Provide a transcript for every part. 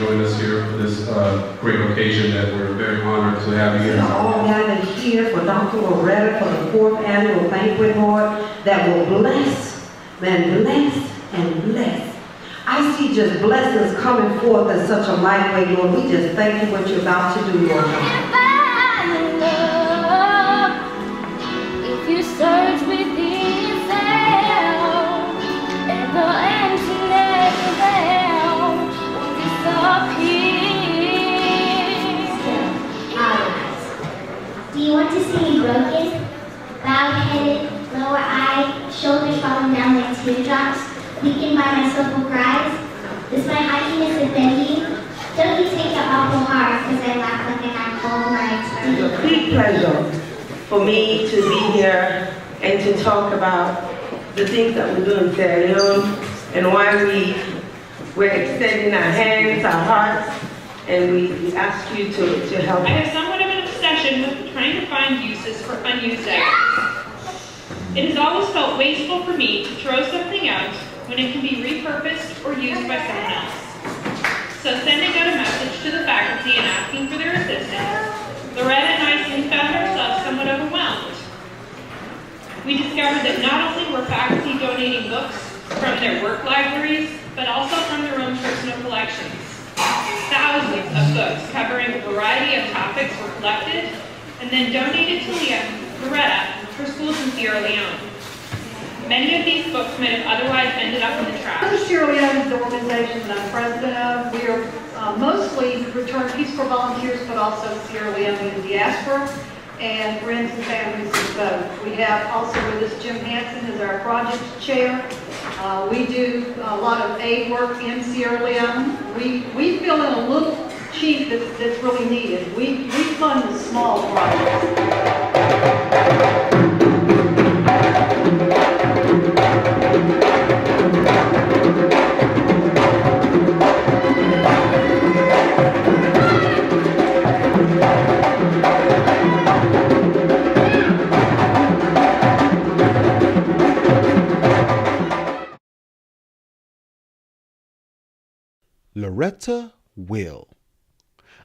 join us here for this great occasion that we're very honored to have you We here. are all gathered here for Dr. Loretta for the 4th annual banquet, Lord, that will bless, man, bless and bless. I see just blessings coming forth in such a mighty way, Lord. We just thank you what you're about to do, Lord. If you search within yourself, and the emptiness without will disappear. Do you want to see me broken? Bowed-headed, lower eye, shoulders falling down like teardrops, weakened by my simple cries? Does my happiness offend you? Don't you take it awful hard because I laugh like I have all nights. It's a big pleasure for me to be here and to talk about the things that we do in Sierra Leone and why we're extending our hands, our hearts, and we ask you to help I have us. somewhat of an obsession with trying to find uses for unused items. It has always felt wasteful for me to throw something out when it can be repurposed or used by someone else. So sending out a message to the faculty and asking for their assistance, Loretta and I soon found ourselves somewhat overwhelmed. We discovered that not only were faculty donating books from their work libraries, but also from their own personal collections. Thousands of books covering a variety of topics were collected and then donated to Loretta for schools in Sierra Leone. Many of these books might have otherwise ended up in the trash. Sierra Leone is the organization that I'm president of. We are mostly returned Peace Corps volunteers, but also Sierra Leonean diaspora, and friends and families of both. We have also with us Jim Hansen as our project chair. We do a lot of aid work in Sierra Leone. We fill in a little sheet that's really needed. We fund the small projects. Loretta Will,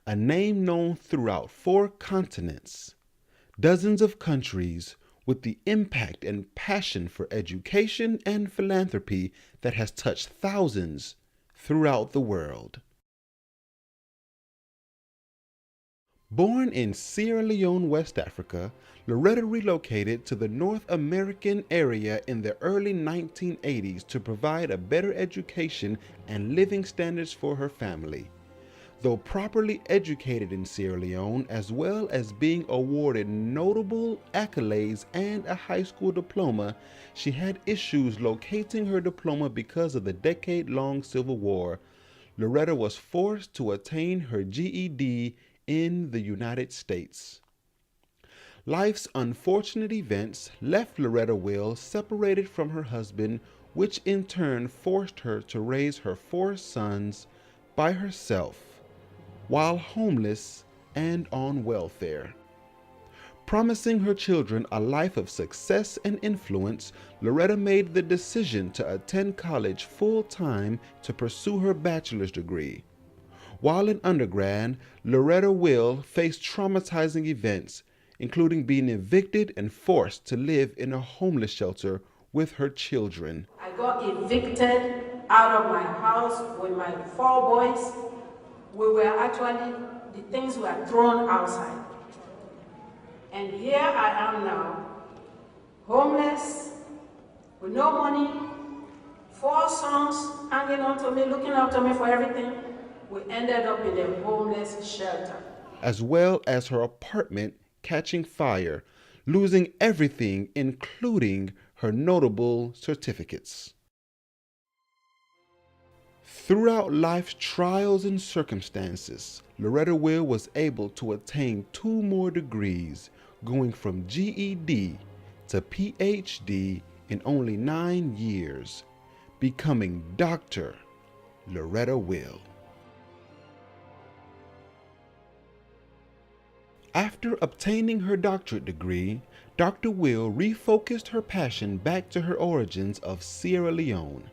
a name known throughout 4 continents, dozens of countries, with the impact and passion for education and philanthropy that has touched thousands throughout the world. Born in Sierra Leone, West Africa, Loretta relocated to the North American area in the early 1980s to provide a better education and living standards for her family. Though properly educated in Sierra Leone, as well as being awarded notable accolades and a high school diploma, she had issues locating her diploma because of the decade-long Civil War. Loretta was forced to attain her GED in the United States. Life's unfortunate events left Loretta Will separated from her husband, which in turn forced her to raise her 4 sons by herself, while homeless and on welfare. Promising her children a life of success and influence, Loretta made the decision to attend college full-time to pursue her bachelor's degree. While in undergrad, Loretta Will faced traumatizing events, including being evicted and forced to live in a homeless shelter with her children. I got evicted out of my house with my 4 boys. The things were thrown outside. And here I am now, homeless, with no money, 4 sons hanging on to me, looking after me for everything. We ended up in a homeless shelter. As well as her apartment catching fire, losing everything, including her notable certificates. Throughout life's trials and circumstances, Loretta Will was able to attain 2 more degrees, going from GED to PhD in only 9 years, becoming Dr. Loretta Will. After obtaining her doctorate degree, Dr. Will refocused her passion back to her origins of Sierra Leone.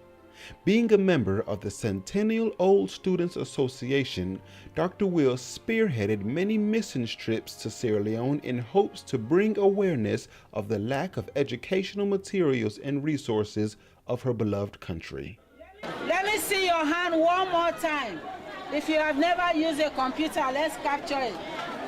Being a member of the Centennial Old Students Association, Dr. Will spearheaded many mission trips to Sierra Leone in hopes to bring awareness of the lack of educational materials and resources of her beloved country. Let me see your hand one more time. If you have never used a computer, let's capture it.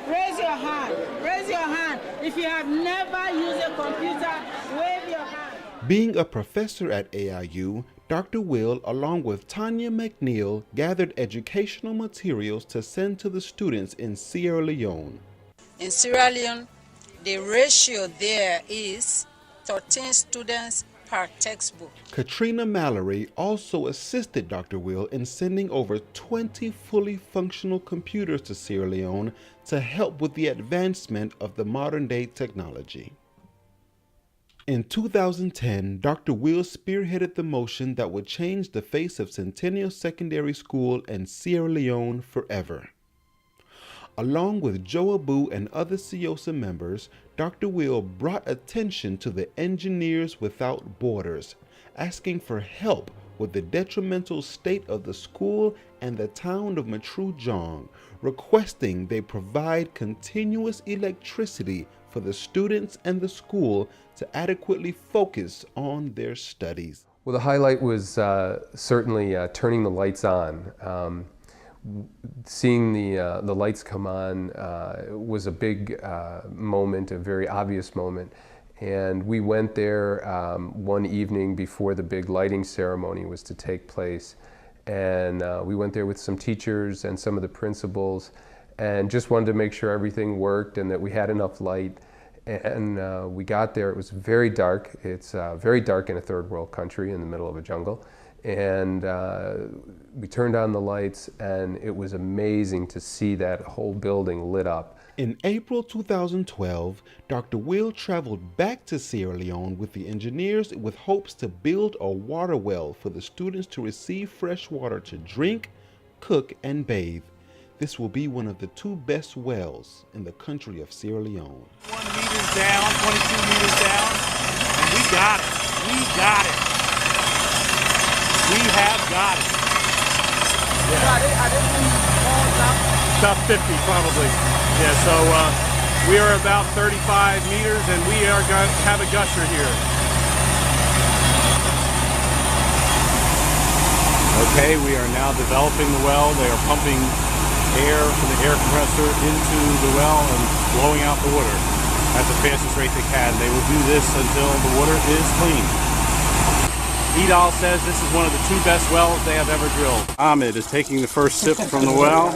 Raise your hand. Raise your hand. If you have never used a computer, wave your hand. Being a professor at AIU, Dr. Will, along with Tanya McNeil, gathered educational materials to send to the students in Sierra Leone. In Sierra Leone, the ratio there is 13 students per textbook. Katrina Mallory also assisted Dr. Will in sending over 20 fully functional computers to Sierra Leone to help with the advancement of the modern-day technology. In 2010, Dr. Will spearheaded the motion that would change the face of Centennial Secondary School and Sierra Leone forever. Along with Joe Abu and other CIOSA members, Dr. Will brought attention to the Engineers Without Borders, asking for help with the detrimental state of the school and the town of Matru Jong, requesting they provide continuous electricity for the students and the school to adequately focus on their studies. Well, the highlight was certainly turning the lights on. Seeing the lights come on was a big moment, a very obvious moment. And we went there one evening before the big lighting ceremony was to take place. And we went there with some teachers and some of the principals and just wanted to make sure everything worked and that we had enough light. And we got there, it was very dark. It's very dark in a third world country in the middle of a jungle. And we turned on the lights and it was amazing to see that whole building lit up. In April 2012, Dr. Will traveled back to Sierra Leone with the engineers with hopes to build a water well for the students to receive fresh water to drink, cook, and bathe. This will be one of the 2 best wells in the country of Sierra Leone. 1 meters down, 22 meters down, and we got it. We got it. We have got it. Yeah. About 50 probably. Yeah, so we are about 35 meters and we are going to have a gusher here. Okay, we are now developing the well. They are pumping air from the air compressor into the well and blowing out the water at the fastest rate they can. They will do this until the water is clean. EDAL says this is one of the 2 best wells they have ever drilled. Ahmed is taking the first sip from the well.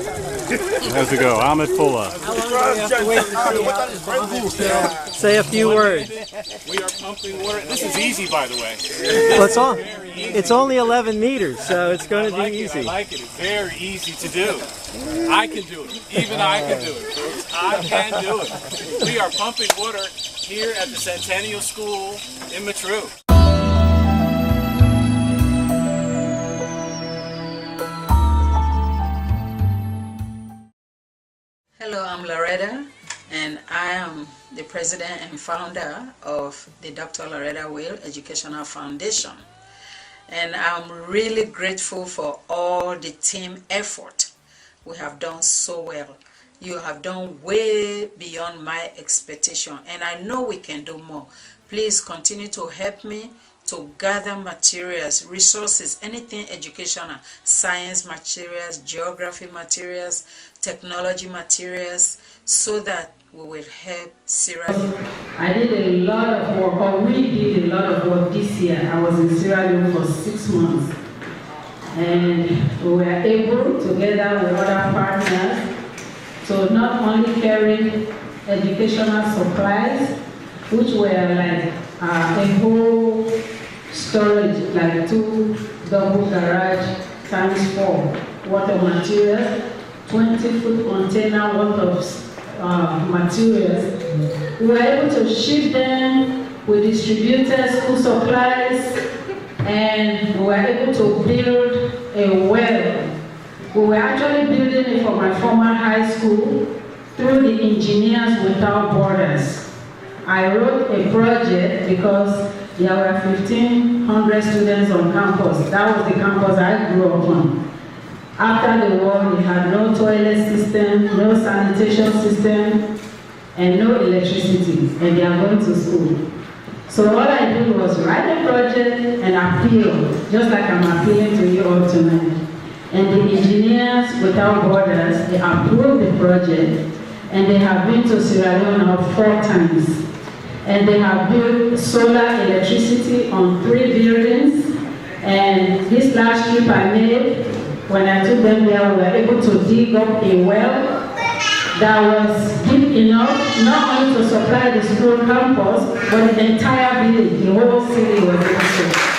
How's it go? Ahmed Fulla. Say a few words. We are pumping water. This is easy, by the way. Well, it's only 11 meters, so it's going to be easy. I like it. It's very easy to do. I can do it. Even I can do it. I can do it. We are pumping water here at the Centennial School in Matru. Hello, I'm Loretta, and I am the president and founder of the Dr. Loretta Will Educational Foundation. And I'm really grateful for all the team effort. We have done so well. You have done way beyond my expectation, and I know we can do more. Please continue to help me to gather materials, resources, anything educational, science materials, geography materials, technology materials, so that we will help Sierra Leone. I did a lot of work, or we did a lot of work this year. I was in Sierra Leone for 6 months. And we were able, together with other partners, to not only carry educational supplies, which were like a whole storage, like 2 double garage times 4 water materials, 20-foot container worth of materials. We were able to ship them, we distributed school supplies, and we were able to build a well. We were actually building it for my former high school through the Engineers Without Borders. I wrote a project because there were 1,500 students on campus. That was the campus I grew up on. After the war, we had no toilet system, no sanitation system, and no electricity, and they are going to school. So all I did was write a project and appeal, just like I'm appealing to you all tonight. And the Engineers Without Borders, they approved the project, and they have been to Sierra Leone now 4 times. And they have built solar electricity on 3 buildings. And this last trip I made, when I took them there, we were able to dig up a well that was deep enough not only to supply the school campus, but the entire village, the whole city was able to.